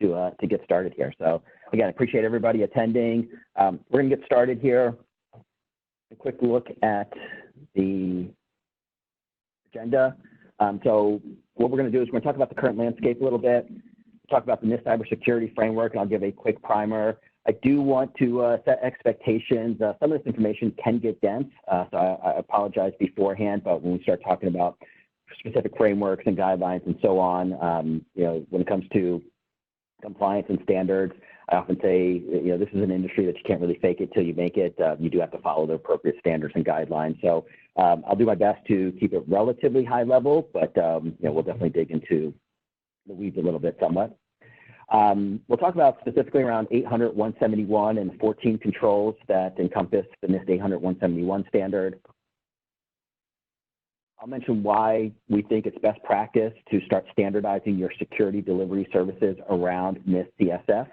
to get started here. So again, I appreciate everybody attending. We're going to get started here. A quick look at the agenda. So what we're going to do is we're going to talk about the current landscape a little bit, talk about the NIST Cyber Security Framework, and I'll give a quick primer. I do want to set expectations. Some of this information can get dense, so I apologize beforehand, but when we start talking about specific frameworks and guidelines and so on, when it comes to compliance and standards, I often say, this is an industry that you can't really fake it till you make it. You do have to follow the appropriate standards and guidelines. So I'll do my best to keep it relatively high level, but we'll definitely dig into the weeds a little bit somewhat. We'll talk about specifically around 800.171 and 14 controls that encompass the NIST 800.171 standard. I'll mention why we think it's best practice to start standardizing your security delivery services around NIST CSF.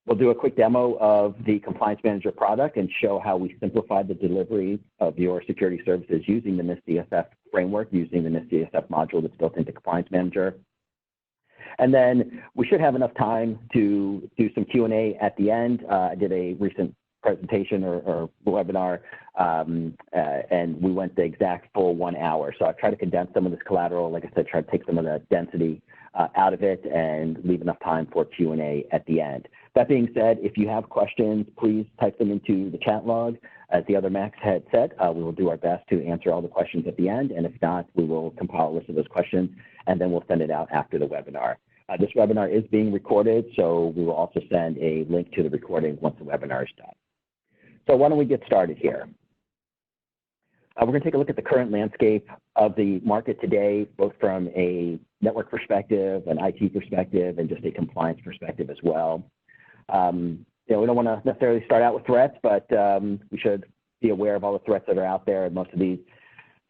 We'll do a quick demo of the Compliance Manager product and show how we simplified the delivery of your security services using the NIST CSF framework, using the NIST CSF module that's built into Compliance Manager. And then we should have enough time to do some Q&A at the end. I did a recent presentation or webinar, and we went the exact full 1 hour. So I've tried to condense some of this collateral, like I said, try to take some of the density out of it and leave enough time for Q&A at the end. That being said, if you have questions, please type them into the chat log. As the other Max had said, we will do our best to answer all the questions at the end, and if not, we will compile a list of those questions, and then we'll send it out after the webinar. This webinar is being recorded, so we will also send a link to the recording once the webinar is done. So why don't we get started here? We're going to take a look at the current landscape of the market today, both from a network perspective, an IT perspective, and just a compliance perspective as well. We don't want to necessarily start out with threats, but we should be aware of all the threats that are out there, and most of these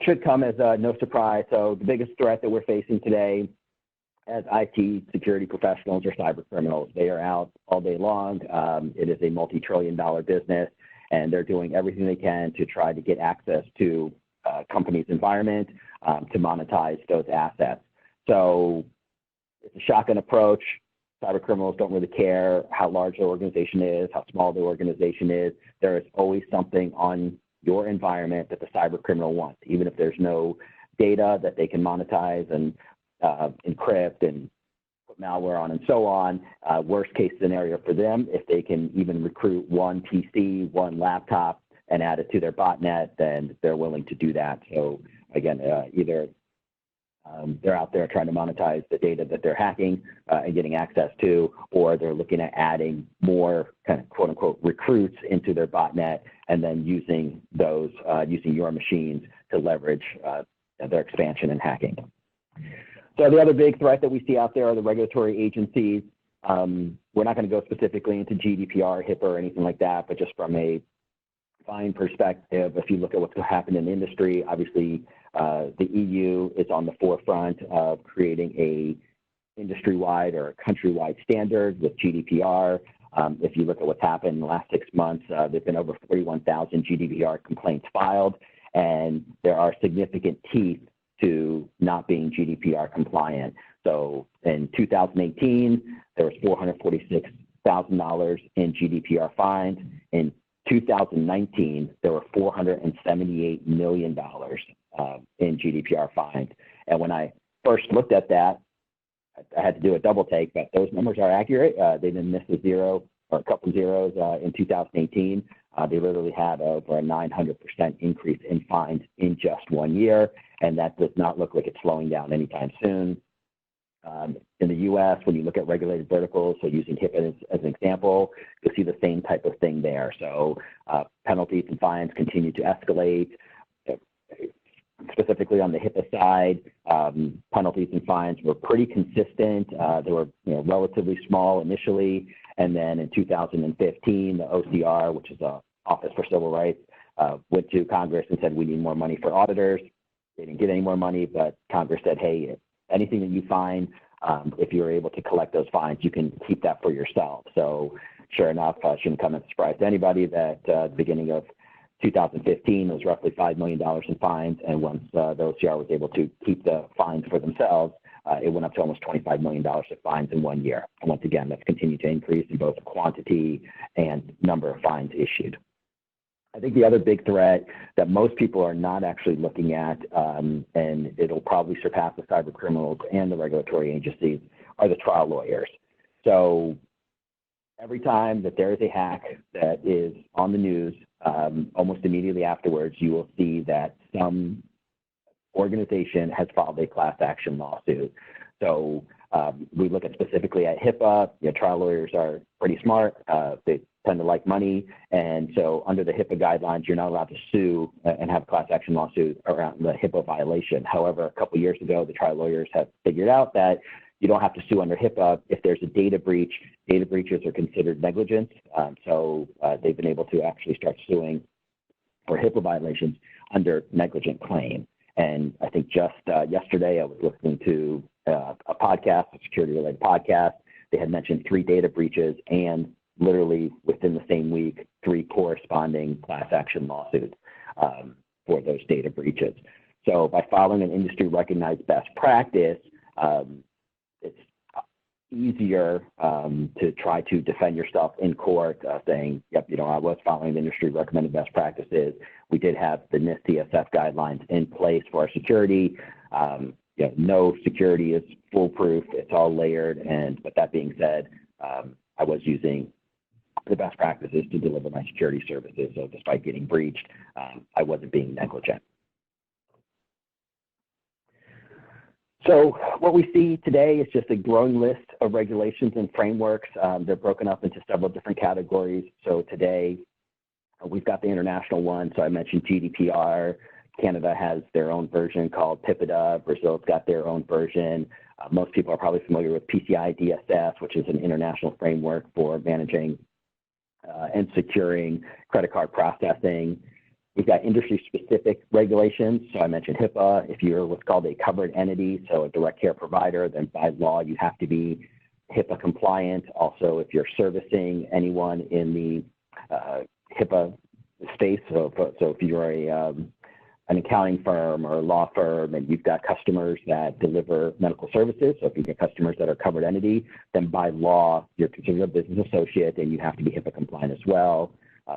should come as no surprise. So the biggest threat that we're facing today as IT security professionals are cyber criminals. They are out all day long. It is a multi-trillion-dollar business, and they're doing everything they can to try to get access to companies' environment to monetize those assets. So it's a shotgun approach. Cyber criminals don't really care how large their organization is, how small their organization is. There is always something on your environment that the cyber criminal wants, even if there's no data that they can monetize and encrypt and put malware on and so on. Worst case scenario for them, if they can even recruit one PC, one laptop, and add it to their botnet, then they're willing to do that. So again, either they're out there trying to monetize the data that they're hacking and getting access to, or they're looking at adding more kind of quote unquote recruits into their botnet and then using those, using your machines to leverage their expansion and hacking. So the other big threat that we see out there are the regulatory agencies. We're not going to go specifically into GDPR, HIPAA, or anything like that, but just from a fine perspective, if you look at what's happened in the industry, obviously the EU is on the forefront of creating a industry-wide or country-wide standard with GDPR. If you look at what's happened in the last 6 months, there have been over 41,000 GDPR complaints filed, and there are significant teeth to not being GDPR compliant. So in 2018, there was $446,000 in GDPR fines. In 2019, there were $478 million in GDPR fines. And when I first looked at that, I had to do a double take, but those numbers are accurate. They didn't miss a zero or a couple zeros in 2018. They literally had over a 900% increase in fines in just 1 year, and that does not look like it's slowing down anytime soon. In the U.S., when you look at regulated verticals, so using HIPAA as an example, you'll see the same type of thing there. So penalties and fines continue to escalate. Specifically on the HIPAA side, penalties and fines were pretty consistent. They were relatively small initially, and then in 2015, the OCR, which is the Office for Civil Rights, went to Congress and said, we need more money for auditors. They didn't get any more money, but Congress said, hey, anything that you find, if you're able to collect those fines, you can keep that for yourself. So sure enough, shouldn't come as a surprise to anybody that the beginning of 2015 was roughly $5 million in fines, and once the OCR was able to keep the fines for themselves, it went up to almost $25 million of fines in 1 year. And once again, that's continued to increase in both quantity and number of fines issued. I think the other big threat that most people are not actually looking at, and it'll probably surpass the cyber criminals and the regulatory agencies, are the trial lawyers. So every time that there is a hack that is on the news, almost immediately afterwards, you will see that some organization has filed a class action lawsuit. So we look at specifically at HIPAA. Trial lawyers are pretty smart. They tend to like money. And so under the HIPAA guidelines, you're not allowed to sue and have a class action lawsuit around the HIPAA violation. However, a couple of years ago, the trial lawyers have figured out that you don't have to sue under HIPAA if there's a data breach. Data breaches are considered negligence. So they've been able to actually start suing for HIPAA violations under negligent claim. And I think just yesterday, I was listening to a podcast, a security-related podcast. They had mentioned 3 data breaches and literally within the same week, 3 corresponding class action lawsuits for those data breaches. So by following an industry-recognized best practice, it's easier to try to defend yourself in court, saying, yep, I was following the industry-recommended best practices. We did have the NIST CSF guidelines in place for our security. No security is foolproof. It's all layered. But that being said, I was using the best practices to deliver my security services. So despite getting breached, I wasn't being negligent. So what we see today is just a growing list of regulations and frameworks. They're broken up into several different categories. So today, we've got the international one. So I mentioned GDPR. Canada has their own version called PIPEDA. Brazil's got their own version. Most people are probably familiar with PCI DSS, which is an international framework for managing and securing credit card processing. We've got industry-specific regulations. So I mentioned HIPAA. If you're what's called a covered entity, so a direct care provider, then by law you have to be HIPAA compliant. Also, if you're servicing anyone in the HIPAA space, so if you're an accounting firm or a law firm and you've got customers that deliver medical services, so if you get customers that are covered entity, then by law you're considered a business associate and you have to be HIPAA compliant as well,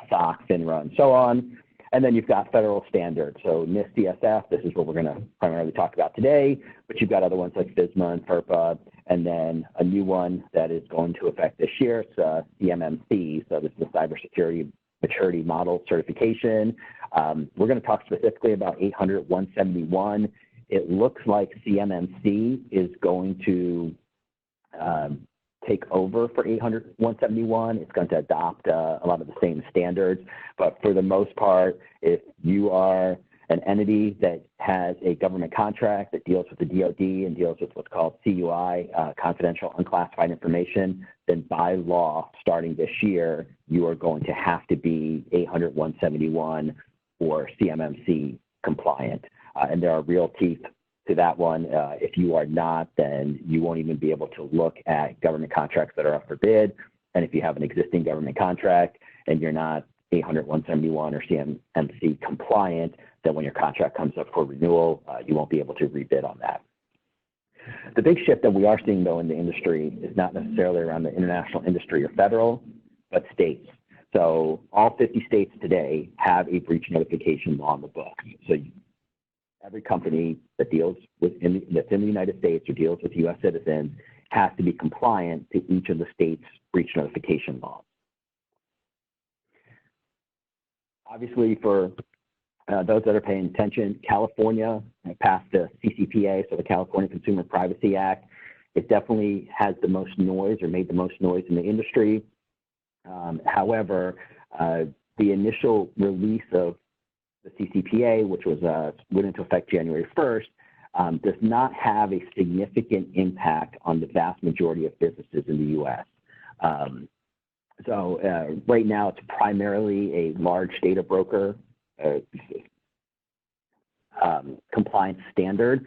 SOC, FINRA, and so on. And then you've got federal standards. So NIST CSF, this is what we're going to primarily talk about today, but you've got other ones like FISMA and FERPA, and then a new one that is going to affect this year, it's CMMC. So this is the Cyber Security Maturity Model Certification. We're going to talk specifically about 800-171. It looks like CMMC is going to take over for 800-171. It's going to adopt a lot of the same standards, but for the most part, if you are an entity that has a government contract that deals with the DoD and deals with what's called CUI, confidential unclassified information, then by law, starting this year, you are going to have to be 800-171 or CMMC compliant. And there are real teeth to that one. If you are not, then you won't even be able to look at government contracts that are up for bid. And if you have an existing government contract and you're not 800-171 or CMMC compliant, then when your contract comes up for renewal, you won't be able to rebid on that. The big shift that we are seeing, though, in the industry is not necessarily around the international industry or federal, but states. So all 50 states today have a breach notification law on the books. So every company that deals that's in the United States or deals with U.S. citizens has to be compliant to each of the state's breach notification laws. Obviously, for those that are paying attention, California passed the CCPA, so the California Consumer Privacy Act. It definitely has the most noise or made the most noise in the industry. However, the initial release of the CCPA, which was went into effect January 1st, does not have a significant impact on the vast majority of businesses in the U.S. So right now, it's primarily a large data broker compliance standard.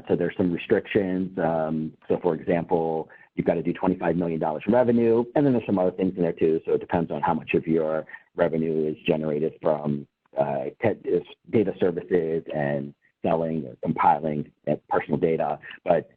So there's some restrictions. So for example, you've got to do $25 million in revenue, and then there's some other things in there too. So it depends on how much of your revenue is generated from data services and selling or compiling personal data. But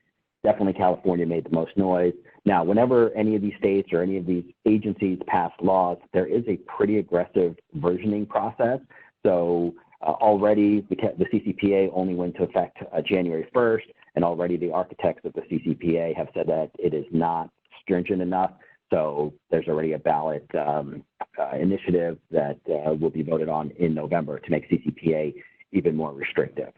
Definitely California made the most noise. Now, whenever any of these states or any of these agencies pass laws, there is a pretty aggressive versioning process. So already the CCPA only went into effect January 1st, and already the architects of the CCPA have said that it is not stringent enough. So there's already a ballot initiative that will be voted on in November to make CCPA even more restrictive.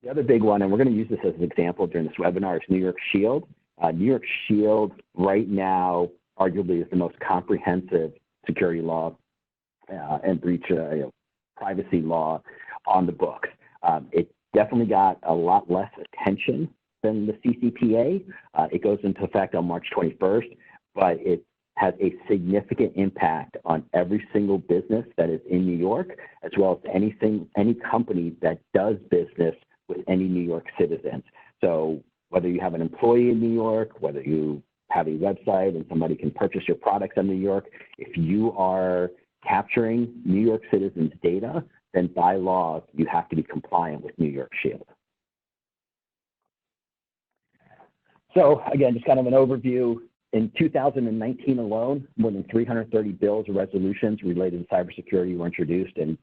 The other big one, and we're going to use this as an example during this webinar, is New York Shield. New York Shield right now arguably is the most comprehensive security law and breach privacy law on the books. It definitely got a lot less attention than the CCPA. It goes into effect on March 21st, but it has a significant impact on every single business that is in New York, as well as any company that does business with any New York citizens. So whether you have an employee in New York, whether you have a website and somebody can purchase your products in New York, if you are capturing New York citizens' data, then by law, you have to be compliant with New York Shield. So again, just kind of an overview. In 2019 alone, more than 330 bills or resolutions related to cybersecurity were introduced in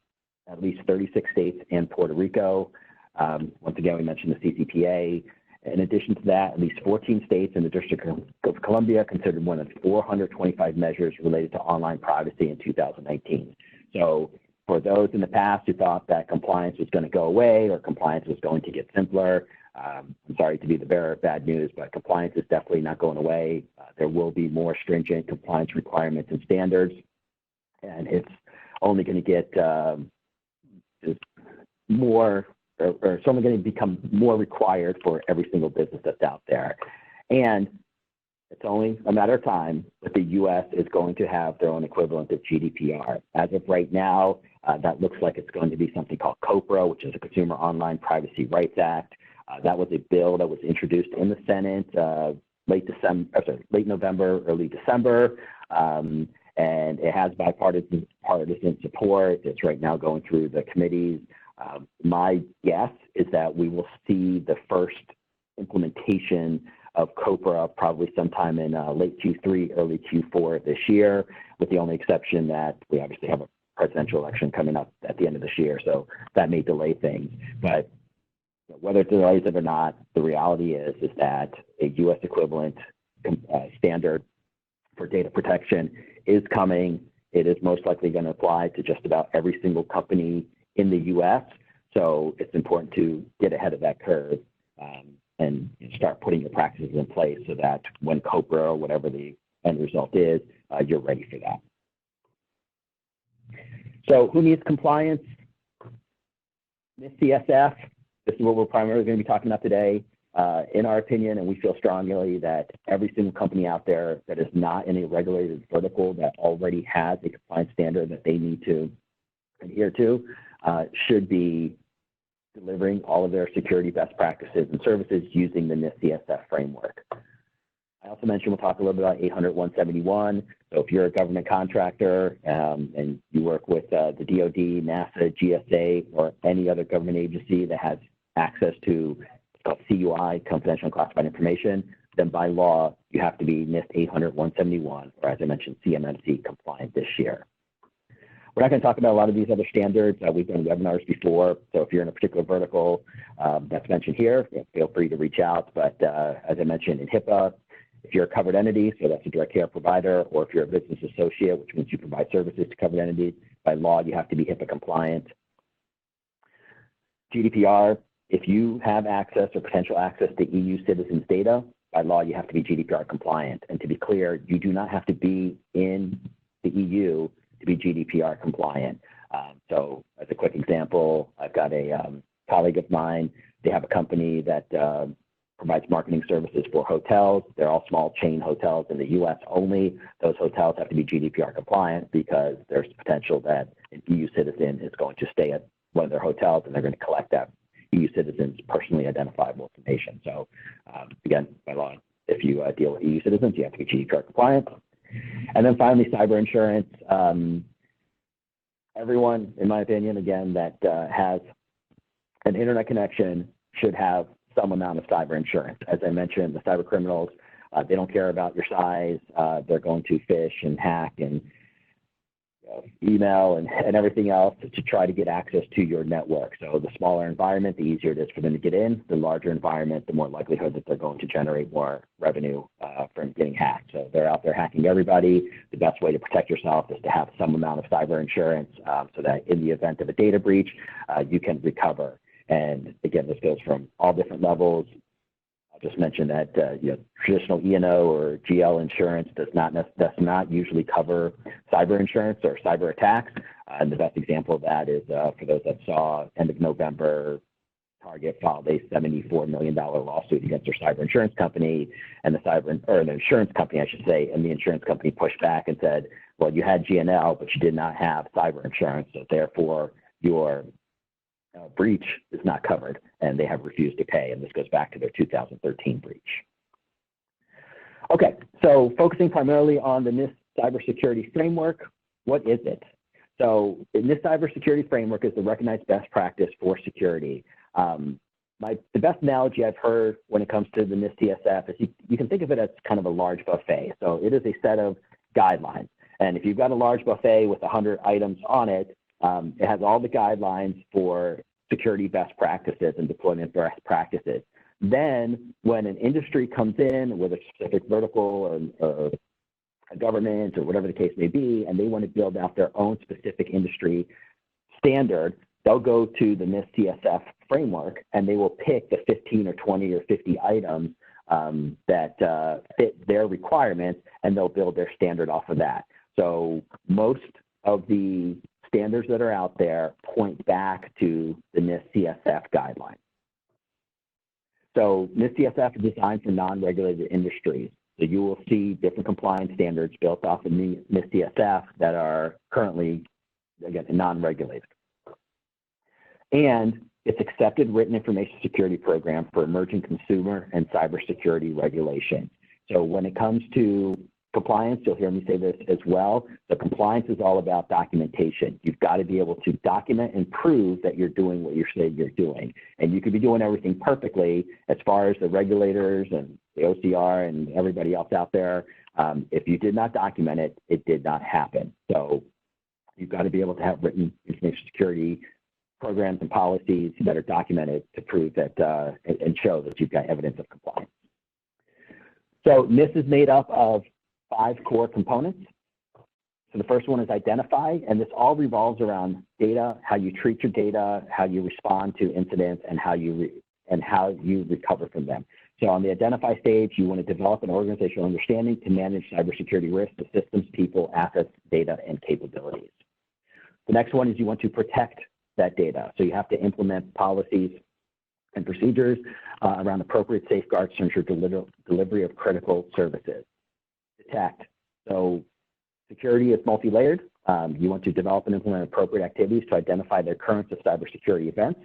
at least 36 states and Puerto Rico. Once again, we mentioned the CCPA. In addition to that, at least 14 states and the District of Columbia considered more than 425 measures related to online privacy in 2019. So for those in the past who thought that compliance was going to go away or compliance was going to get simpler, I'm sorry to be the bearer of bad news, but compliance is definitely not going away. There will be more stringent compliance requirements and standards, and it's only going to get more, or it's only going to become more required for every single business that's out there. And it's only a matter of time that the U.S. is going to have their own equivalent of GDPR. As of right now, that looks like it's going to be something called COPRA, which is a Consumer Online Privacy Rights Act. That was a bill that was introduced in the Senate late November, early December, and it has bipartisan support. It's right now going through the committees. My guess is that we will see the first implementation of COPRA probably sometime in late Q3, early Q4 this year, with the only exception that we obviously have a presidential election coming up at the end of this year, so that may delay things. But whether it delays it or not, the reality is that a U.S. equivalent standard for data protection is coming. It is most likely going to apply to just about every single company in the U.S., so it's important to get ahead of that curve and start putting your practices in place so that when COPRA or whatever the end result is, you're ready for that. So who needs compliance? NIST CSF. This is what we're primarily going to be talking about today. In our opinion, and we feel strongly that every single company out there that is not in a regulated vertical that already has a compliance standard that they need to adhere to should be delivering all of their security best practices and services using the NIST CSF framework. I also mentioned we'll talk a little bit about 800-171. So if you're a government contractor and you work with the DoD, NASA, GSA, or any other government agency that has access to what's called CUI, confidential and classified information, then by law, you have to be NIST 800-171, or as I mentioned, CMMC compliant this year. We're not going to talk about a lot of these other standards. We've done webinars before, so if you're in a particular vertical that's mentioned here, feel free to reach out. But as I mentioned in HIPAA, if you're a covered entity, so that's a direct care provider, or if you're a business associate, which means you provide services to covered entities, by law, you have to be HIPAA compliant. GDPR, if you have access or potential access to EU citizens' data, by law, you have to be GDPR compliant. And to be clear, you do not have to be in the EU to be GDPR compliant. So as a quick example, I've got a colleague of mine. They have a company that provides marketing services for hotels. They're all small chain hotels in the U.S. only. Those hotels have to be GDPR compliant because there's potential that an EU citizen is going to stay at one of their hotels and they're going to collect that EU citizen's personally identifiable information. So again, by law, if you deal with EU citizens, you have to be GDPR compliant. And then finally, cyber insurance. Everyone, in my opinion, again, that has an internet connection should have some amount of cyber insurance. As I mentioned, the cyber criminals, they don't care about your size. They're going to phish and hack and email and everything else to try to get access to your network. So the smaller environment, the easier it is for them to get in. The larger environment, the more likelihood that they're going to generate more revenue from getting hacked. So they're out there hacking everybody. The best way to protect yourself is to have some amount of cyber insurance so that in the event of a data breach, you can recover. And again, this goes from all different levels. Just mention that traditional E&O or GL insurance does not usually cover cyber insurance or cyber attacks. And the best example of that is for those that saw end of November, Target filed a $74 million lawsuit against their cyber insurance company, and the insurance company, I should say, and the insurance company pushed back and said, well, you had GNL, but you did not have cyber insurance, so therefore your breach is not covered, and they have refused to pay, and this goes back to their 2013 breach. Okay, so focusing primarily on the NIST Cyber Security Framework, what is it? So the NIST Cyber Security Framework is the recognized best practice for security. The best analogy I've heard when it comes to the NIST CSF is you can think of it as kind of a large buffet. So it is a set of guidelines, and if you've got a large buffet with 100 items on it, it has all the guidelines for security best practices and deployment best practices. Then when an industry comes in with a specific vertical or a government or whatever the case may be, and they want to build out their own specific industry standard, they'll go to the NIST CSF framework and they will pick the 15 or 20 or 50 items that fit their requirements, and they'll build their standard off of that. So most of the standards that are out there point back to the NIST CSF guidelines. So NIST CSF is designed for non-regulated industries. So you will see different compliance standards built off of NIST CSF that are currently, again, non-regulated. And it's accepted written information security program for emerging consumer and cybersecurity regulations. So when it comes to compliance, you'll hear me say this as well. The compliance is all about documentation. You've got to be able to document and prove that you're doing what you're saying you're doing. And you could be doing everything perfectly as far as the regulators and the OCR and everybody else out there. If you did not document it, it did not happen. So you've got to be able to have written information security programs and policies that are documented to prove that and show that you've got evidence of compliance. So NIST is made up of 5 core components. So the first one is identify, and this all revolves around data, how you treat your data, how you respond to incidents, and how you recover from them. So on the identify stage, you want to develop an organizational understanding to manage cybersecurity risks to systems, people, assets, data, and capabilities. The next one is you want to protect that data. So you have to implement policies and procedures around appropriate safeguards to ensure delivery of critical services. Detect. So security is multi-layered. You want to develop and implement appropriate activities to identify the occurrence of cybersecurity events.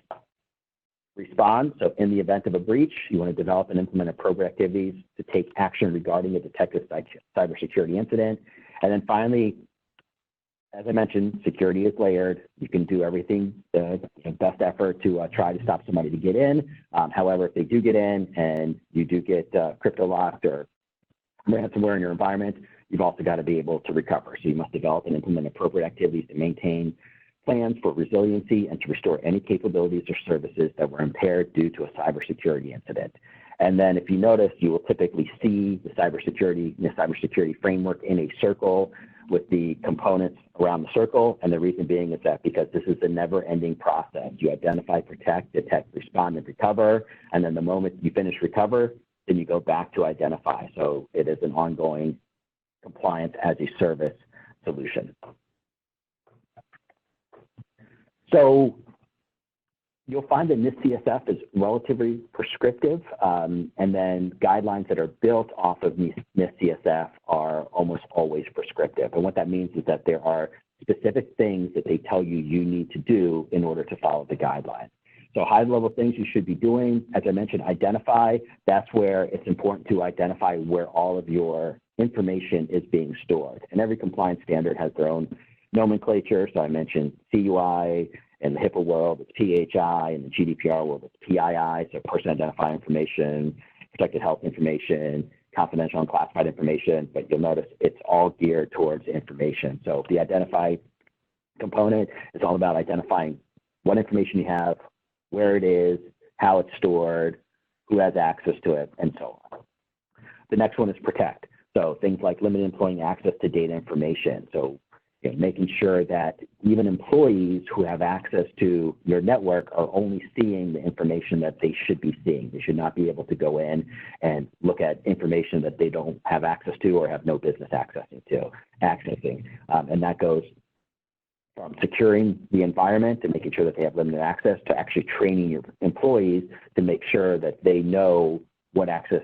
Respond. So in the event of a breach, you want to develop and implement appropriate activities to take action regarding a detected cybersecurity incident. And then finally, as I mentioned, security is layered. You can do everything, best effort to try to stop somebody to get in. However, if they do get in and you do get crypto locked or ransomware in your environment, you've also got to be able to recover. So you must develop and implement appropriate activities to maintain plans for resiliency and to restore any capabilities or services that were impaired due to a cybersecurity incident. And then if you notice, you will typically see the cybersecurity framework in a circle with the components around the circle. And the reason being is that because this is a never-ending process. You identify, protect, detect, respond, and recover. And then the moment you finish recover, then you go back to identify. So it is an ongoing compliance as a service solution. So you'll find that NIST CSF is relatively prescriptive, and then guidelines that are built off of NIST CSF are almost always prescriptive. And what that means is that there are specific things that they tell you you need to do in order to follow the guidelines. So high-level things you should be doing, as I mentioned, identify. That's where it's important to identify where all of your information is being stored. And every compliance standard has their own nomenclature. So I mentioned CUI, in the HIPAA world, it's PHI. In the GDPR world, it's PII, so person identifying information, protected health information, confidential and classified information, but you'll notice it's all geared towards information. So the identify component is all about identifying what information you have, where it is, how it's stored, who has access to it, and so on. The next one is protect. So things like limited employee access to data information. So making sure that even employees who have access to your network are only seeing the information that they should be seeing. They should not be able to go in and look at information that they don't have access to or have no business accessing. And that goes from securing the environment and making sure that they have limited access to actually training your employees to make sure that they know what access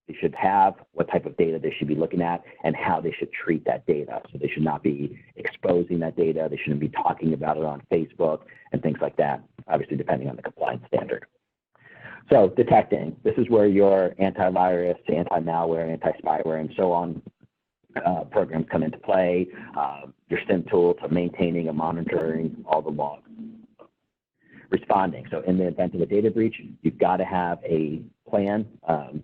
they should have, what type of data they should be looking at, and how they should treat that data. So they should not be exposing that data. They shouldn't be talking about it on Facebook and things like that, obviously depending on the compliance standard. So detecting, this is where your antivirus, anti-malware, anti-spyware, and so on programs come into play, your SIM tool to maintaining and monitoring all the logs. Responding, so in the event of a data breach, you've got to have a plan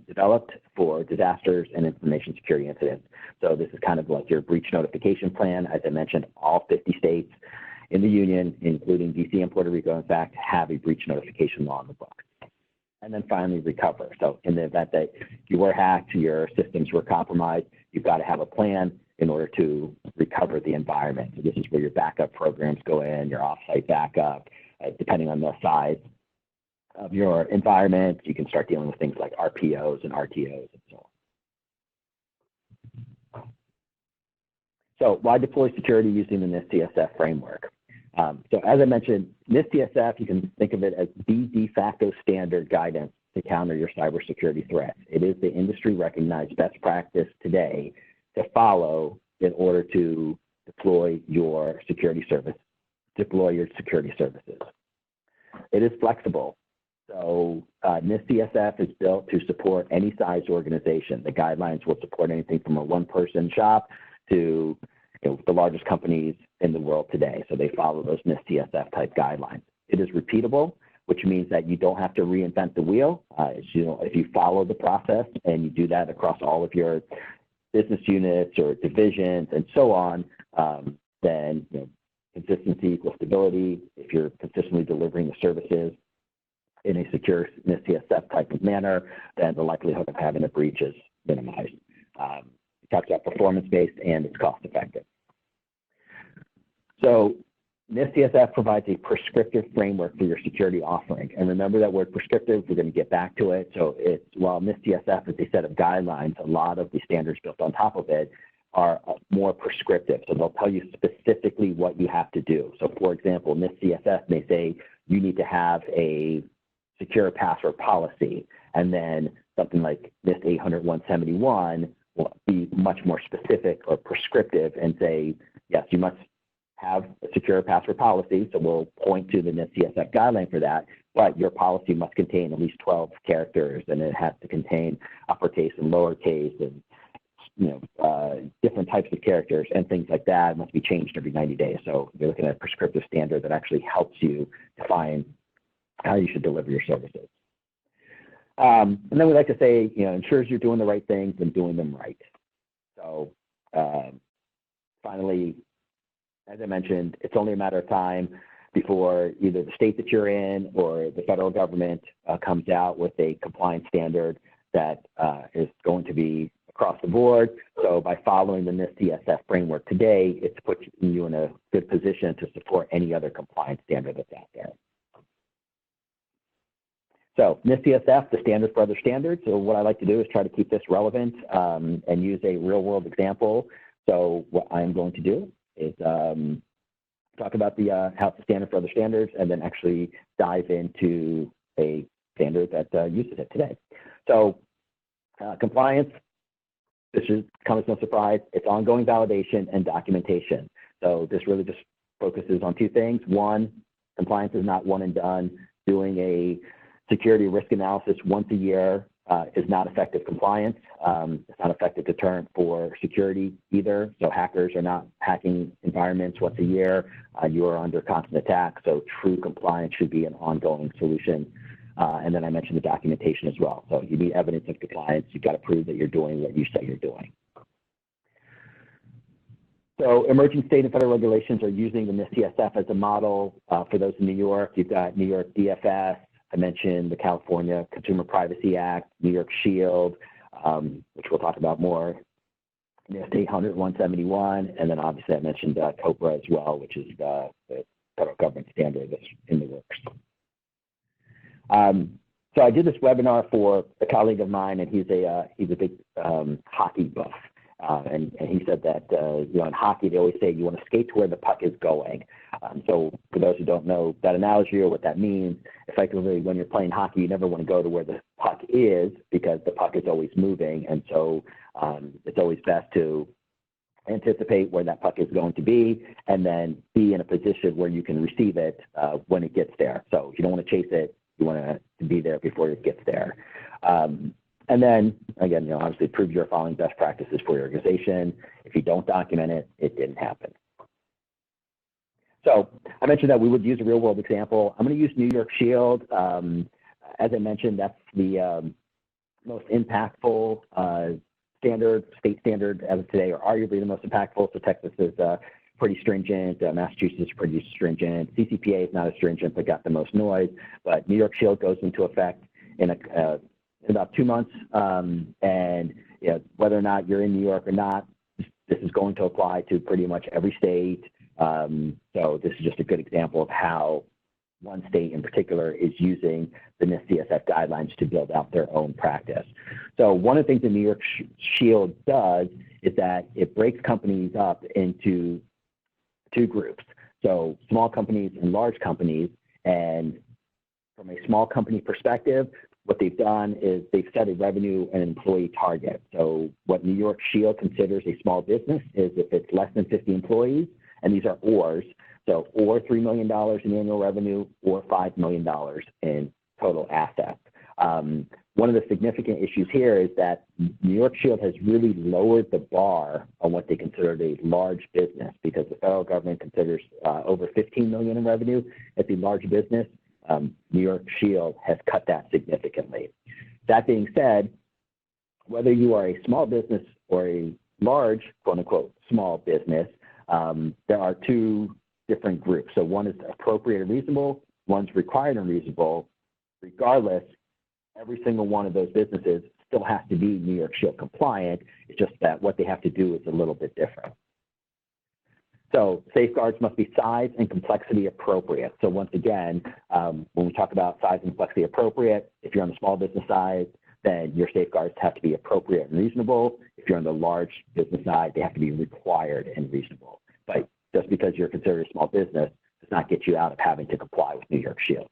developed for disasters and information security incidents. So this is kind of like your breach notification plan. As I mentioned, all 50 states in the union, including DC and Puerto Rico, in fact, have a breach notification law in the book. And then finally, recover. So in the event that you were hacked, your systems were compromised, you've got to have a plan in order to recover the environment. So this is where your backup programs go in, your offsite backup, depending on the size of your environment. You can start dealing with things like RPOs and RTOs and so on. So why deploy security using the NIST CSF framework? So as I mentioned, NIST CSF, you can think of it as the de facto standard guidance to counter your cybersecurity threats. It is the industry recognized best practice today to follow in order to deploy your security services. It is flexible. So NIST CSF is built to support any size organization. The guidelines will support anything from a one-person shop to the largest companies in the world today. So they follow those NIST CSF type guidelines. It is repeatable, which means that you don't have to reinvent the wheel. If you follow the process and you do that across all of your business units or divisions and so on, then consistency equals stability. If you're consistently delivering the services in a secure NIST CSF type of manner, then the likelihood of having a breach is minimized. It talks about performance-based and it's cost-effective. So NIST CSF provides a prescriptive framework for your security offering. And remember that word prescriptive, we're going to get back to it. So while NIST CSF is a set of guidelines, a lot of the standards built on top of it are more prescriptive. So they'll tell you specifically what you have to do. So for example, NIST CSF may say you need to have a secure password policy, and then something like NIST 800-171 will be much more specific or prescriptive and say, yes, you must have a secure password policy, so we'll point to the NIST CSF guideline for that, but your policy must contain at least 12 characters, and it has to contain uppercase and lowercase and different types of characters and things like that. It must be changed every 90 days. So you're looking at a prescriptive standard that actually helps you define how you should deliver your services. And then we like to say, ensures you're doing the right things and doing them right. So finally, as I mentioned, it's only a matter of time before either the state that you're in or the federal government comes out with a compliance standard that is going to be across the board. So by following the NIST CSF framework today, it's put you in a good position to support any other compliance standard that's out there. So NIST CSF, the standard for other standards. So what I like to do is try to keep this relevant and use a real-world example. So what I'm going to do is talk about how it's the standard for other standards, and then actually dive into a standard that uses it today. So compliance, this should come as no surprise, it's ongoing validation and documentation. So this really just focuses on two things. One, compliance is not one and done. Doing a security risk analysis once a year is not effective compliance. It's not effective deterrent for security either. So hackers are not hacking environments once a year. You are under constant attack. So true compliance should be an ongoing solution. And then I mentioned the documentation as well. So you need evidence of compliance. You've got to prove that you're doing what you say you're doing. So emerging state and federal regulations are using the NIST CSF as a model. For those in New York, you've got New York DFS. I mentioned the California Consumer Privacy Act, New York Shield, which we'll talk about more, NIST 800-171, and then obviously I mentioned COPRA as well, which is the federal government standard that's in the works. So I did this webinar for a colleague of mine, and he's a big hockey buff. And he said that in hockey they always say you want to skate to where the puck is going. So for those who don't know that analogy or what that means, effectively when you're playing hockey, you never want to go to where the puck is because the puck is always moving, and so it's always best to anticipate where that puck is going to be and then be in a position where you can receive it when it gets there. So you don't want to chase it; you want to be there before it gets there. And then, again, obviously prove you're following best practices for your organization. If you don't document it, it didn't happen. So I mentioned that we would use a real-world example. I'm going to use New York Shield. As I mentioned, that's the most impactful state standard as of today, or arguably the most impactful. So Texas is pretty stringent. Massachusetts is pretty stringent. CCPA is not as stringent, but got the most noise. But New York Shield goes into effect in about 2 months, and whether or not you're in New York or not, this is going to apply to pretty much every state. So this is just a good example of how one state in particular is using the NIST CSF guidelines to build out their own practice. So one of the things the New York Shield does is that it breaks companies up into 2 groups. So small companies and large companies, and from a small company perspective, what they've done is they've set a revenue and employee target. So what New York Shield considers a small business is if it's less than 50 employees, and these are ORs, so or $3 million in annual revenue or $5 million in total assets. One of the significant issues here is that New York Shield has really lowered the bar on what they consider a large business, because the federal government considers over $15 million in revenue as a large business. New York Shield has cut that significantly. That being said, whether you are a small business or a large, quote unquote, small business, there are 2 different groups. So one is appropriate and reasonable, one's required and reasonable. Regardless, every single one of those businesses still has to be New York Shield compliant. It's just that what they have to do is a little bit different. So safeguards must be size and complexity appropriate. So once again, when we talk about size and complexity appropriate, if you're on the small business side, then your safeguards have to be appropriate and reasonable. If you're on the large business side, they have to be required and reasonable. But just because you're considered a small business does not get you out of having to comply with New York Shield.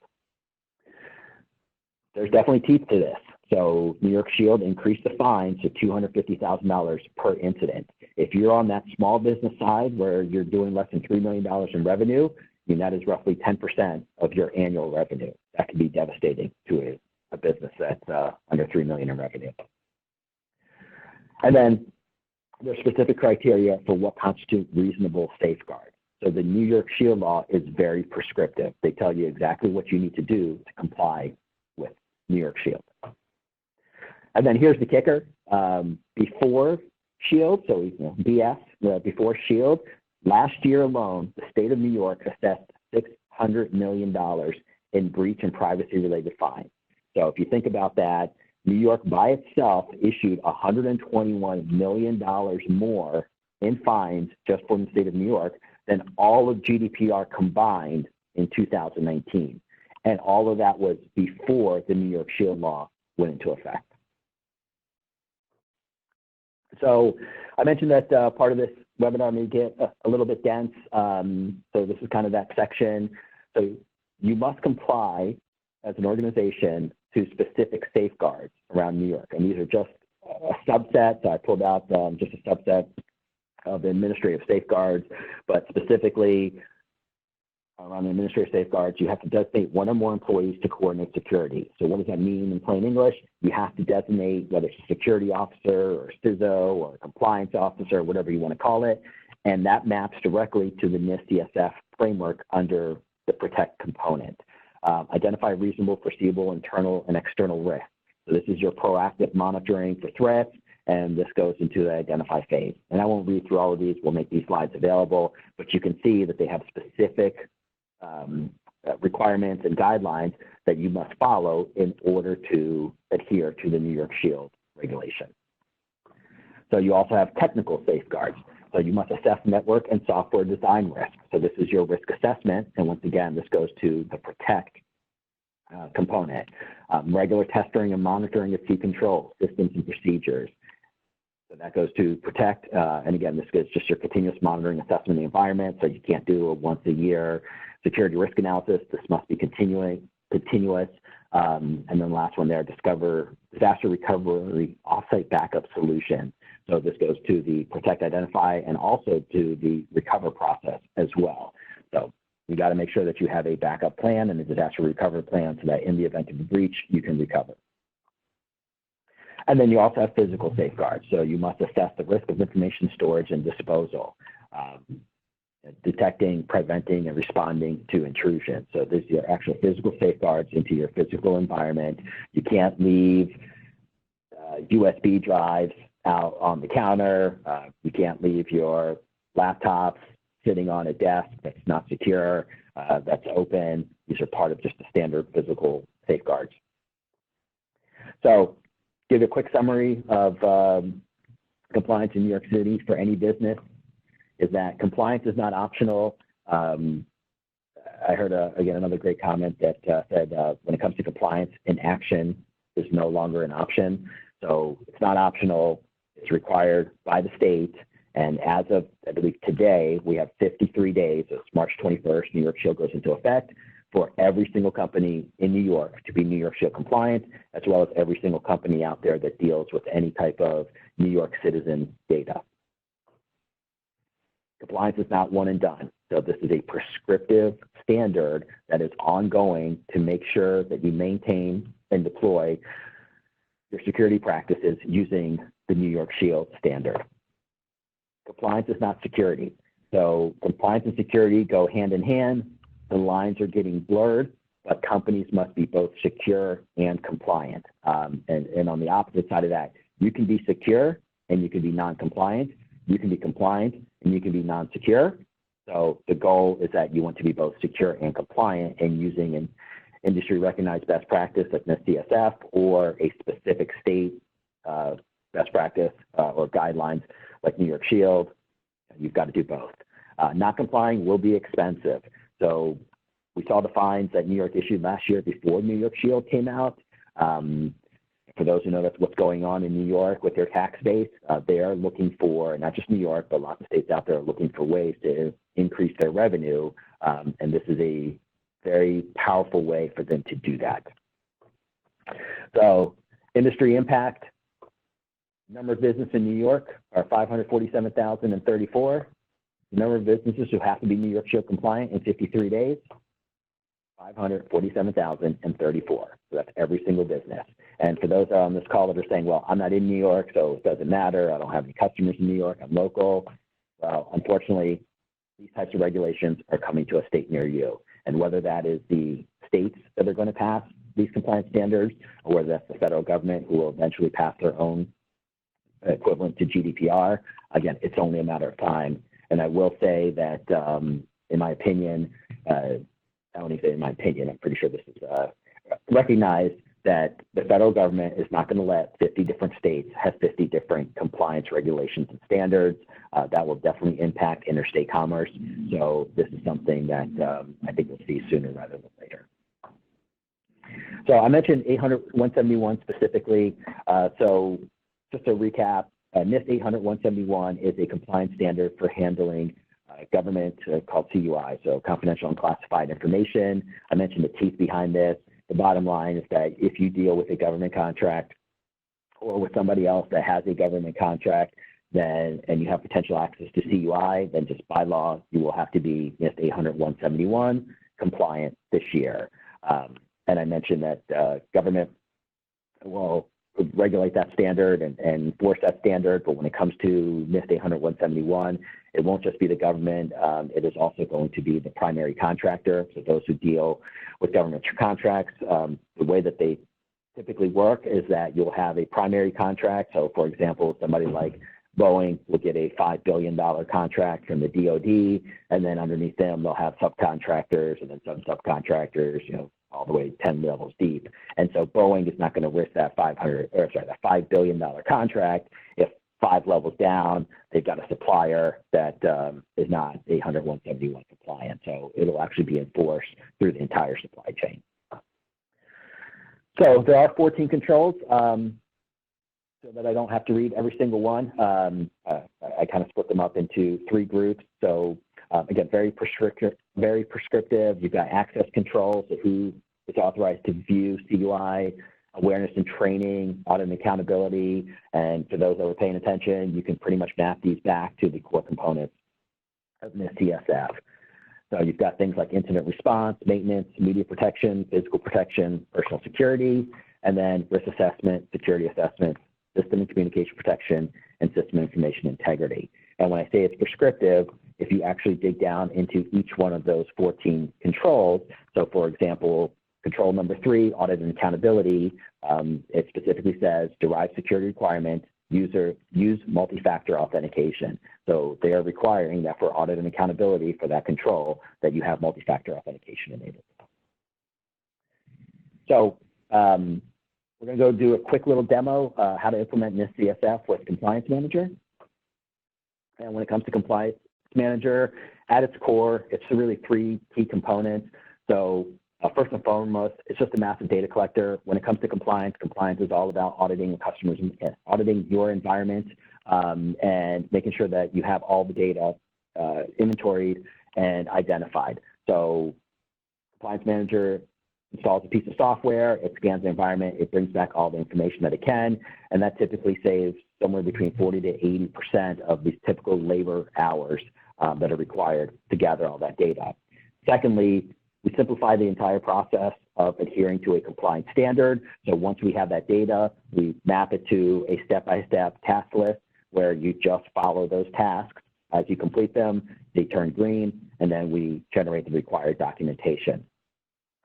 There's definitely teeth to this. So New York Shield increased the fine to $250,000 per incident. If you're on that small business side where you're doing less than $3 million in revenue, that is roughly 10% of your annual revenue. That can be devastating to a business that's under $3 million in revenue. And then there's specific criteria for what constitutes reasonable safeguard. So the New York Shield law is very prescriptive. They tell you exactly what you need to do to comply with New York Shield. And then here's the kicker. Before Shield, so BS, before Shield, last year alone, the state of New York assessed $600 million in breach and privacy-related fines. So if you think about that, New York by itself issued $121 million more in fines just from the state of New York than all of GDPR combined in 2019. And all of that was before the New York Shield law went into effect. So I mentioned that part of this webinar may get a little bit dense. So this is kind of that section. So you must comply as an organization to specific safeguards around New York. And these are just a subset. So I pulled out just a subset of the administrative safeguards, but specifically Around the administrative safeguards, you have to designate one or more employees to coordinate security. So what does that mean in plain English? You have to designate whether it's a security officer or a CISO or a compliance officer, whatever you want to call it, and that maps directly to the NIST CSF framework under the protect component. Identify reasonable, foreseeable, internal and external risks. So this is your proactive monitoring for threats, and this goes into the identify phase. And I won't read through all of these. We'll make these slides available, but you can see that they have specific requirements and guidelines that you must follow in order to adhere to the New York Shield regulation. So you also have technical safeguards. So you must assess network and software design risk. So this is your risk assessment. And once again, this goes to the protect component. Regular testing and monitoring of key controls, systems and procedures. So that goes to protect. And again, this is just your continuous monitoring assessment of the environment. So you can't do a once a year security risk analysis. This must be continuous. And then the last one there, discover disaster recovery offsite backup solution. So this goes to the protect, identify, and also to the recover process as well. So you got to make sure that you have a backup plan and a disaster recovery plan so that in the event of a breach, you can recover. And then you also have physical safeguards. So you must assess the risk of information storage and disposal, detecting, preventing, and responding to intrusion. So these are your actual physical safeguards into your physical environment. You can't leave USB drives out on the counter. You can't leave your laptops sitting on a desk that's not secure, that's open. These are part of just the standard physical safeguards. So give a quick summary of compliance in New York City for any business is that compliance is not optional. I heard, again, another great comment that said when it comes to compliance, inaction is no longer an option. So it's not optional, it's required by the state. And as of, I believe today, we have 53 days, so it's March 21st, New York Shield goes into effect for every single company in New York to be New York Shield compliant, as well as every single company out there that deals with any type of New York citizen data. Compliance is not one and done. So this is a prescriptive standard that is ongoing to make sure that you maintain and deploy your security practices using the New York Shield standard. Compliance is not security. So compliance and security go hand in hand. The lines are getting blurred, but companies must be both secure and compliant. And on the opposite side of that, you can be secure and you can be non-compliant. You can be compliant and you can be non-secure. So the goal is that you want to be both secure and compliant and using an industry recognized best practice like NIST CSF or a specific state best practice or guidelines like New York Shield. You've got to do both. Not complying will be expensive. So we saw the fines that New York issued last year before New York Shield came out. For those who know that's what's going on in New York with their tax base, they are looking for, not just New York, but lots of states out there are looking for ways to increase their revenue. And this is a very powerful way for them to do that. So industry impact, number of businesses in New York are 547,034. The number of businesses who have to be New York Shield compliant in 53 days, 547,034. So that's every single business. And for those on this call that are saying, well, I'm not in New York, so it doesn't matter. I don't have any customers in New York. I'm local. Well, unfortunately, these types of regulations are coming to a state near you. And whether that is the states that are going to pass these compliance standards, or whether that's the federal government who will eventually pass their own equivalent to GDPR, again, it's only a matter of time. And I will say that, in my opinion, I don't even say in my opinion, I'm pretty sure this is recognized that the federal government is not going to let 50 different states have 50 different compliance regulations and standards. That will definitely impact interstate commerce. So this is something that I think we'll see sooner rather than later. So I mentioned 800-171 specifically. So just to recap, NIST 800-171 is a compliance standard for handling government called CUI, so confidential and classified information. I mentioned the teeth behind this. The bottom line is that if you deal with a government contract or with somebody else that has a government contract, then, and you have potential access to CUI, then just by law, you will have to be NIST 800-171 compliant this year. And I mentioned that government will regulate that standard and enforce that standard, but when it comes to NIST 800-171, it won't just be the government, it is also going to be the primary contractor. So those who deal with government contracts, the way that they typically work is that you'll have a primary contract. So for example, somebody like Boeing will get a $5 billion contract from the DoD, and then underneath them, they'll have subcontractors and then some subcontractors, you know, all the way 10 levels deep. And so Boeing is not going to risk that that $5 billion contract if 5 levels down, they've got a supplier that is not 800-171 compliant. So it'll actually be enforced through the entire supply chain. So there are 14 controls. So that I don't have to read every single one, I kind of split them up into 3 groups. So again, very prescriptive. You've got access controls, so who is authorized to view CUI, awareness and training, audit and accountability. And for those that are paying attention, you can pretty much map these back to the core components of NIST CSF. So you've got things like incident response, maintenance, media protection, physical protection, personal security, and then risk assessment, security assessment, system and communication protection, and system information integrity. And when I say it's prescriptive, if you actually dig down into each one of those 14 controls, so for example, control number 3, audit and accountability, it specifically says derive security requirement, use multi-factor authentication. So they are requiring that for audit and accountability for that control that you have multi-factor authentication enabled. So we're going to go do a quick little demo, how to implement NIST CSF with Compliance Manager. And when it comes to Compliance Manager, at its core, it's really 3 key components. So first and foremost, it's just a massive data collector. When it comes to compliance, compliance is all about auditing the customers, auditing your environment, and making sure that you have all the data inventoried and identified. So Compliance Manager installs a piece of software, it scans the environment, it brings back all the information that it can, and that typically saves somewhere between 40 to 80% of these typical labor hours that are required to gather all that data. Secondly, we simplify the entire process of adhering to a compliance standard. So once we have that data, we map it to a step-by-step task list where you just follow those tasks. As you complete them, they turn green, and then we generate the required documentation.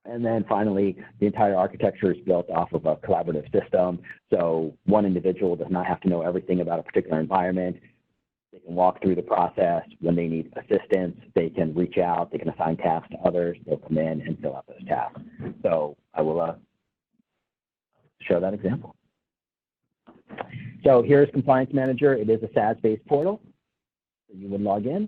And then finally, the entire architecture is built off of a collaborative system. So one individual does not have to know everything about a particular environment. They can walk through the process. When they need assistance, they can reach out, they can assign tasks to others, they'll come in and fill out those tasks. So I will show that example. So here's Compliance Manager. It is a SaaS-based portal. So you would log in.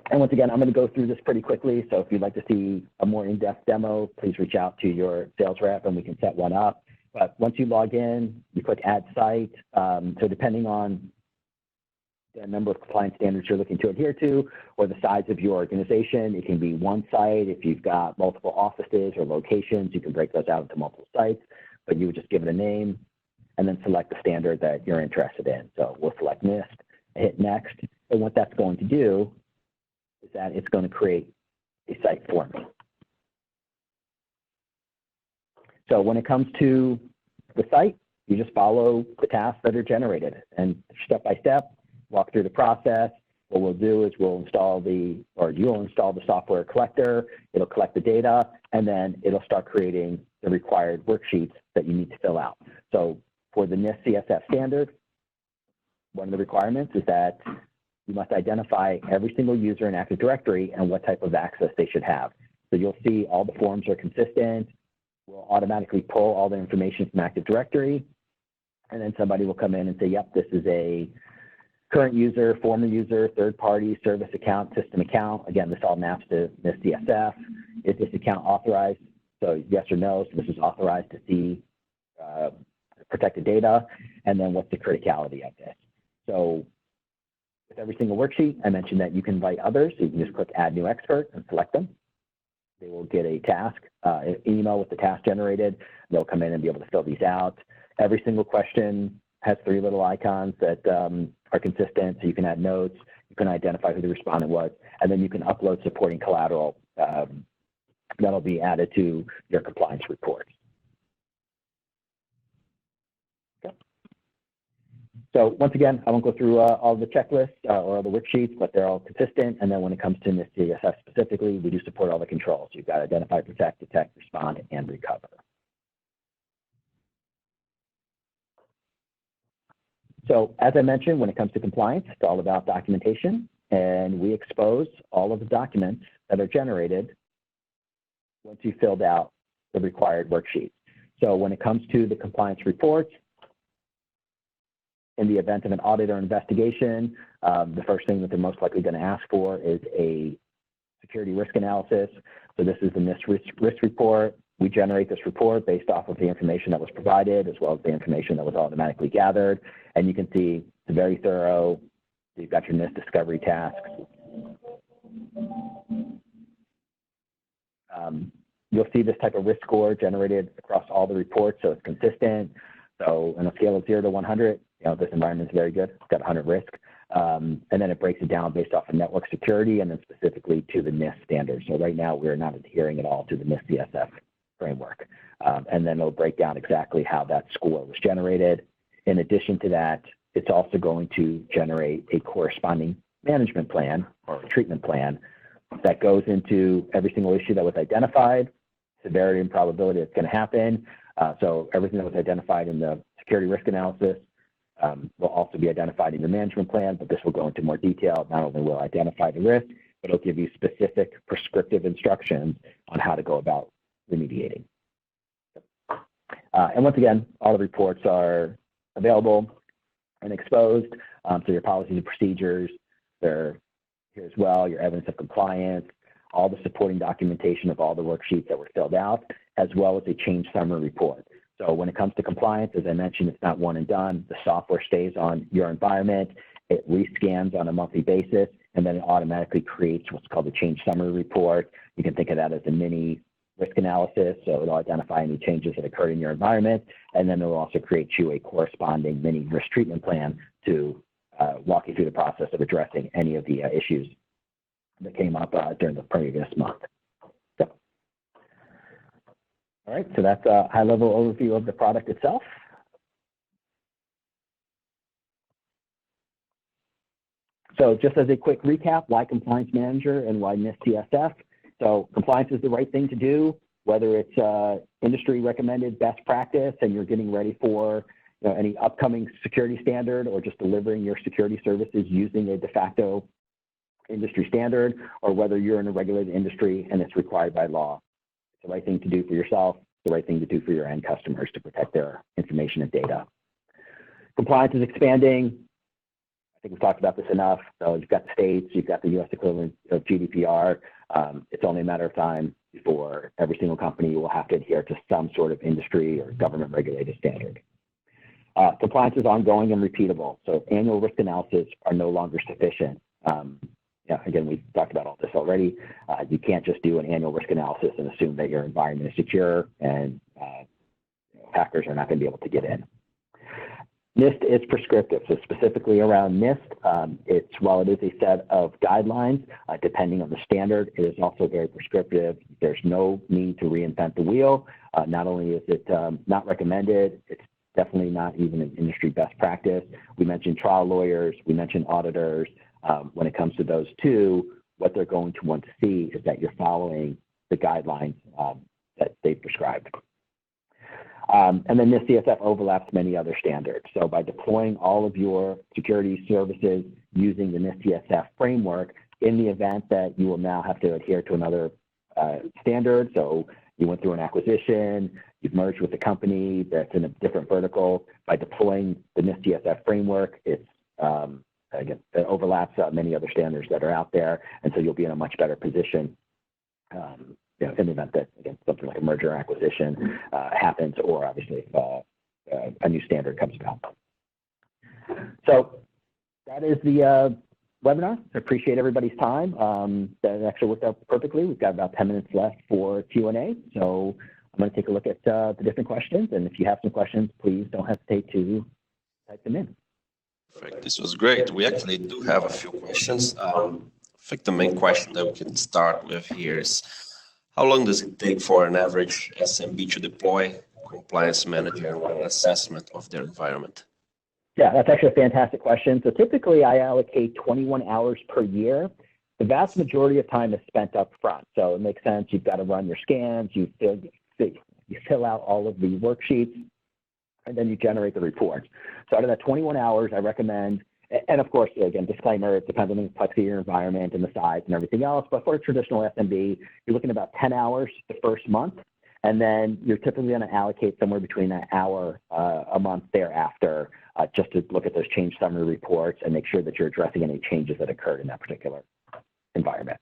And once again, I'm going to go through this pretty quickly. So if you'd like to see a more in-depth demo, please reach out to your sales rep and we can set one up. But once you log in, you click Add Site. So depending on the number of compliance standards you're looking to adhere to or the size of your organization, it can be one site. If you've got multiple offices or locations, you can break those out into multiple sites. But you would just give it a name and then select the standard that you're interested in. So we'll select NIST, hit Next. And what that's going to do is that it's going to create a site for me. So when it comes to the site, you just follow the tasks that are generated and step by step, walk through the process. What we'll do is you'll install the software collector, it'll collect the data, and then it'll start creating the required worksheets that you need to fill out. So for the NIST CSF standard, one of the requirements is that you must identify every single user in Active Directory and what type of access they should have. So you'll see all the forms are consistent. We'll automatically pull all the information from Active Directory, and then somebody will come in and say, yep, this is a current user, former user, third party, service account, system account. Again, this all maps to NIST CSF. Is this account authorized? So yes or no, so this is authorized to see protected data, and then what's the criticality of this? So with every single worksheet, I mentioned that you can invite others, so you can just click Add New Expert and select them. They will get a task, an email with the task generated. They'll come in and be able to fill these out. Every single question has 3 little icons that are consistent, so you can add notes, you can identify who the respondent was, and then you can upload supporting collateral that'll be added to your compliance reports. Okay. So once again, I won't go through all the checklists or all the worksheets, but they're all consistent. And then when it comes to NIST CSF specifically, we do support all the controls. You've got identify, protect, detect, respond, and recover. So as I mentioned, when it comes to compliance, it's all about documentation, and we expose all of the documents that are generated once you filled out the required worksheet. So when it comes to the compliance reports, in the event of an audit or investigation, the first thing that they're most likely going to ask for is a security risk analysis. So this is the NIST risk report. We generate this report based off of the information that was provided, as well as the information that was automatically gathered. And you can see it's very thorough. You've got your NIST discovery tasks. You'll see this type of risk score generated across all the reports, so it's consistent. So on a scale of 0 to 100, this environment is very good. It's got 100 risk. And then it breaks it down based off of network security and then specifically to the NIST standards. So right now, we're not adhering at all to the NIST CSF framework. And then it'll break down exactly how that score was generated. In addition to that, it's also going to generate a corresponding management plan or treatment plan that goes into every single issue that was identified, severity and probability that's going to happen. So everything that was identified in the security risk analysis will also be identified in your management plan, but this will go into more detail. Not only will identify the risk, but it'll give you specific prescriptive instructions on how to go about remediating. And once again, all the reports are available and exposed. So your policies and procedures, they're here as well, your evidence of compliance, all the supporting documentation of all the worksheets that were filled out, as well as a change summary report. So when it comes to compliance, as I mentioned, it's not one and done. The software stays on your environment. It rescans on a monthly basis, and then it automatically creates what's called a change summary report. You can think of that as a mini risk analysis. So it'll identify any changes that occurred in your environment, and then it'll also create you a corresponding mini risk treatment plan to walk you through the process of addressing any of the issues that came up during the previous month. So, all right, so that's a high-level overview of the product itself. So just as a quick recap, why Compliance Manager and why NIST CSF? So compliance is the right thing to do, whether it's industry recommended best practice and you're getting ready for any upcoming security standard, or just delivering your security services using a de facto industry standard, or whether you're in a regulated industry and it's required by law. It's the right thing to do for yourself, the right thing to do for your end customers to protect their information and data. Compliance is expanding. I think we've talked about this enough. So you've got the states, you've got the US equivalent of GDPR. It's only a matter of time before every single company will have to adhere to some sort of industry or government regulated standard. Compliance is ongoing and repeatable. So annual risk analysis are no longer sufficient. Again, we've talked about all this already. You can't just do an annual risk analysis and assume that your environment is secure and hackers are not going to be able to get in. NIST is prescriptive, so specifically around NIST, while it is a set of guidelines, depending on the standard, it is also very prescriptive. There's no need to reinvent the wheel. Not only is it not recommended, it's definitely not even an industry best practice. We mentioned trial lawyers, we mentioned auditors. When it comes to those two, what they're going to want to see is that you're following the guidelines that they've prescribed. And then NIST CSF overlaps many other standards. So by deploying all of your security services using the NIST CSF framework, in the event that you will now have to adhere to another standard, so you went through an acquisition, you've merged with a company that's in a different vertical, by deploying the NIST CSF framework, it's again, it overlaps many other standards that are out there, and so you'll be in a much better position in the event that, again, something like a merger or acquisition happens, or obviously if a new standard comes about. So that is the webinar. I appreciate everybody's time. That actually worked out perfectly. We've got about 10 minutes left for Q&A, so I'm going to take a look at the different questions. And if you have some questions, please don't hesitate to type them in. Perfect. This was great. We actually do have a few questions. I think the main question that we can start with here is, how long does it take for an average SMB to deploy compliance manager and run an assessment of their environment? Yeah, that's actually a fantastic question. So typically I allocate 21 hours per year. The vast majority of time is spent up front. So it makes sense. You've got to run your scans, you fill out all of the worksheets, and then you generate the reports. So out of that 21 hours, I recommend, and of course, again, disclaimer, it depends on the complexity of your environment and the size and everything else, but for a traditional SMB, you're looking at about 10 hours the first month, and then you're typically going to allocate somewhere between an hour a month thereafter, just to look at those change summary reports and make sure that you're addressing any changes that occurred in that particular environment.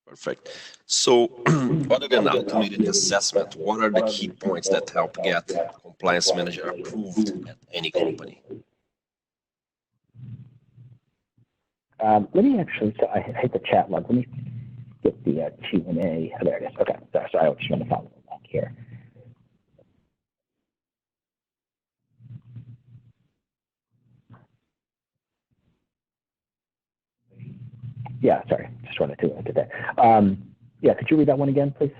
Perfect. So other than automated assessment, what are the key points that help get compliance manager approved at any company? Let me actually, so I hit the chat log. Let me get the Q&A. Oh, there it is. Okay, sorry, I just want to follow along here. Yeah, sorry, just wanted to get that. Yeah, could you read that one again, please?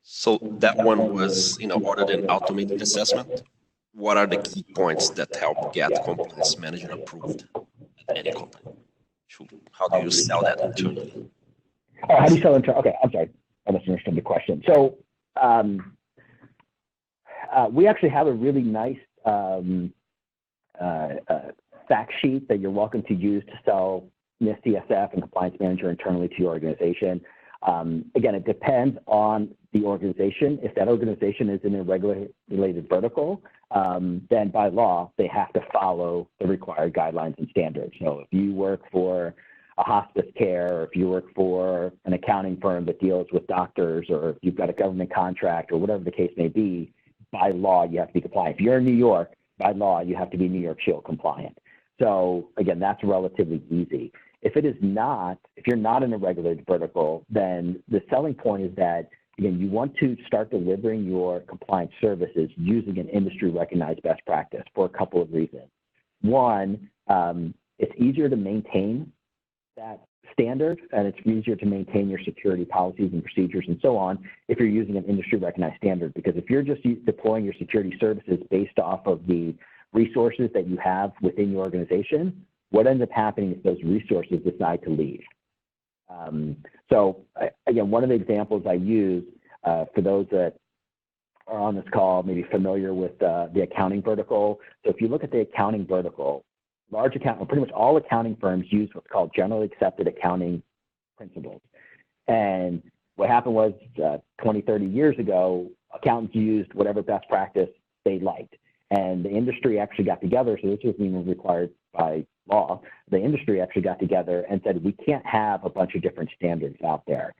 So that one was, other than automated assessment, what are the key points that help get compliance manager approved at any company? How do you sell that internally? Oh, how do you sell internally? Okay, I'm sorry, I misunderstood the question. So we actually have a really nice fact sheet that you're welcome to use to sell NIST CSF and compliance manager internally to your organization. Again, it depends on the organization. If that organization is in a regulated vertical, then by law, they have to follow the required guidelines and standards. So if you work for a hospice care, or if you work for an accounting firm that deals with doctors, or if you've got a government contract, or whatever the case may be, by law, you have to be compliant. If you're in New York, by law, you have to be New York Shield compliant. So again, that's relatively easy. If it is not, if you're not in a regulated vertical, then the selling point is that, again, you want to start delivering your compliance services using an industry recognized best practice for a couple of reasons. One, it's easier to maintain that standard, and it's easier to maintain your security policies and procedures and so on if you're using an industry recognized standard. Because if you're just deploying your security services based off of the resources that you have within your organization, what ends up happening is those resources decide to leave. So again, one of the examples I use for those that are on this call, maybe familiar with the accounting vertical. So if you look at the accounting vertical, pretty much all accounting firms use what's called generally accepted accounting principles. And what happened was 20, 30 years ago, accountants used whatever best practice they liked. And the industry actually got together, so this wasn't even required by law. The industry actually got together and said, we can't have a bunch of different standards out there.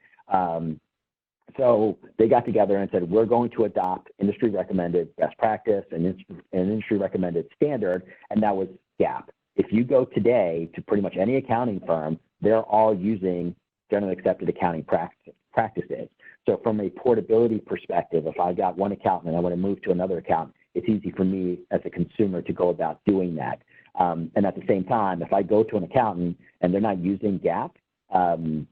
So they got together and said, we're going to adopt industry recommended best practice and industry recommended standard, and that was GAAP. If you go today to pretty much any accounting firm, they're all using generally accepted accounting practices. So from a portability perspective, if I've got one accountant and I want to move to another account, it's easy for me as a consumer to go about doing that. And at the same time, if I go to an accountant and they're not using GAAP, I'm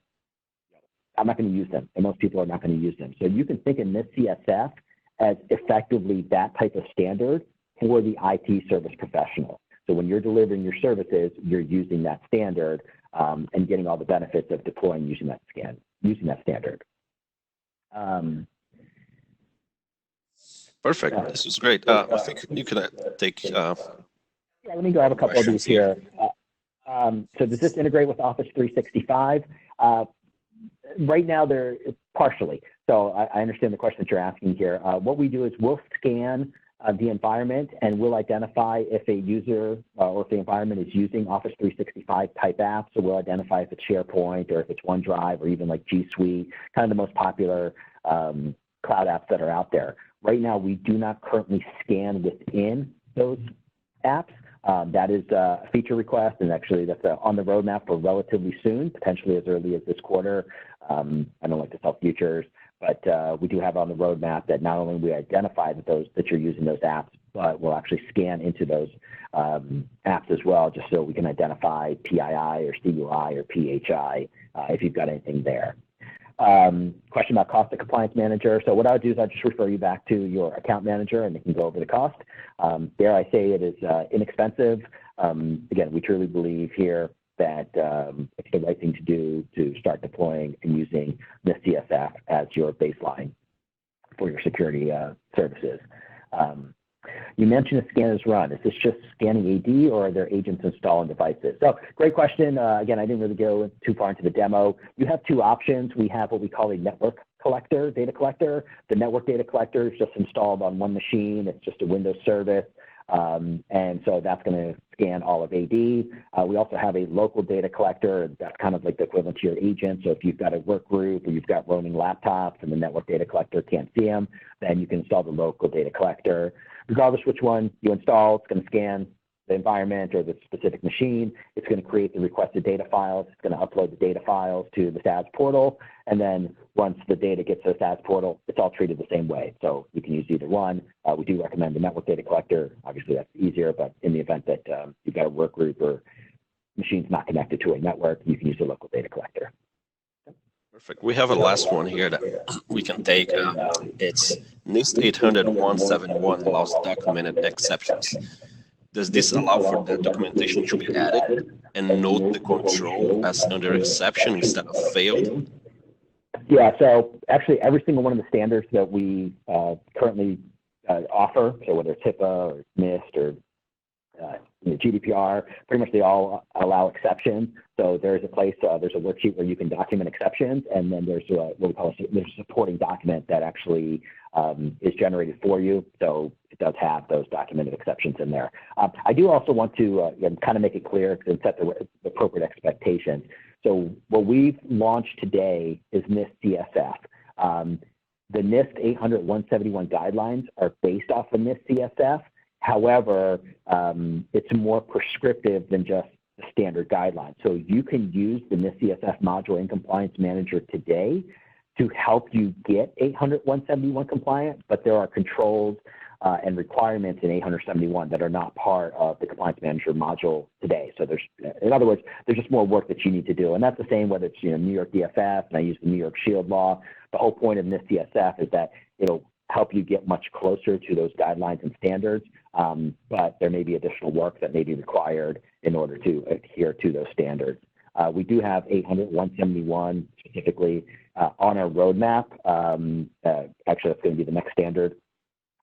not going to use them, and most people are not going to use them. So you can think of NIST CSF as effectively that type of standard for the IT service professional. So when you're delivering your services, you're using that standard and getting all the benefits of deploying using that standard. Perfect. This is great. I think you can take. Yeah, let me grab a couple of these here. So does this integrate with Office 365? Right now, they're partially. So I understand the question that you're asking here. What we do is we'll scan the environment and we'll identify if a user or if the environment is using Office 365 type apps. So we'll identify if it's SharePoint or if it's OneDrive or even like G Suite, kind of the most popular cloud apps that are out there. Right now, we do not currently scan within those apps. That is a feature request, and actually that's on the roadmap for relatively soon, potentially as early as this quarter. I don't like to sell futures, but we do have on the roadmap that not only we identify that you're using those apps, but we'll actually scan into those apps as well, just so we can identify PII or CUI or PHI if you've got anything there. Question about cost of compliance manager. So what I'll do is I'll just refer you back to your account manager and they can go over the cost. Dare I say it is inexpensive. Again, we truly believe here that it's the right thing to do to start deploying and using NIST CSF as your baseline for your security services. You mentioned a scan is run. Is this just scanning AD or are there agents installing devices? So great question. Again, I didn't really go too far into the demo. You have two options. We have what we call a network collector, data collector. The network data collector is just installed on one machine. It's just a Windows service. And so that's going to scan all of AD. We also have a local data collector. That's kind of like the equivalent to your agent. So if you've got a work group or you've got roaming laptops and the network data collector can't see them, then you can install the local data collector. Regardless which one you install, it's going to scan the environment or the specific machine. It's going to create the requested data files. It's going to upload the data files to the SaaS portal. And then once the data gets to the SaaS portal, it's all treated the same way. So you can use either one. We do recommend the network data collector. Obviously, that's easier, but in the event that you've got a work group or machine's not connected to a network, you can use the local data collector. Perfect. We have a last one here that we can take. It's NIST 800-171 allows documented exceptions. Does this allow for the documentation to be added and note the control as under exception instead of failed? Yeah, so actually every single one of the standards that we currently offer, so whether it's HIPAA or NIST or GDPR, pretty much they all allow exceptions. So there's a place, there's a worksheet where you can document exceptions, and then there's what we call there's a supporting document that actually is generated for you. So it does have those documented exceptions in there. I do also want to kind of make it clear and set the appropriate expectations. So what we've launched today is NIST CSF. The NIST 800-171 guidelines are based off of NIST CSF. However, it's more prescriptive than just the standard guidelines. So you can use the NIST CSF module in Compliance Manager today to help you get 800-171 compliant, but there are controls and requirements in 871 that are not part of the Compliance Manager module today. So there's, in other words, there's just more work that you need to do. And that's the same whether it's New York DFS, and I use the New York Shield law. The whole point of NIST CSF is that it'll help you get much closer to those guidelines and standards, but there may be additional work that may be required in order to adhere to those standards. We do have 800-171 specifically on our roadmap. Actually, that's going to be the next standard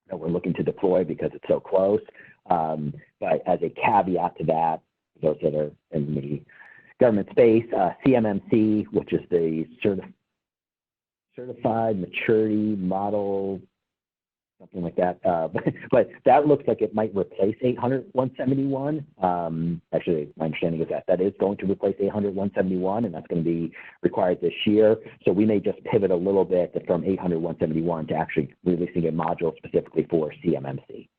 that we're looking to deploy because it's so close. But as a caveat to that, those that are in the government space, CMMC, which is the Certified Maturity Model, something like that. But that looks like it might replace 800-171. Actually, my understanding is that that is going to replace 800-171, and that's going to be required this year. So we may just pivot a little bit from 800-171 to actually releasing a module specifically for CMMC.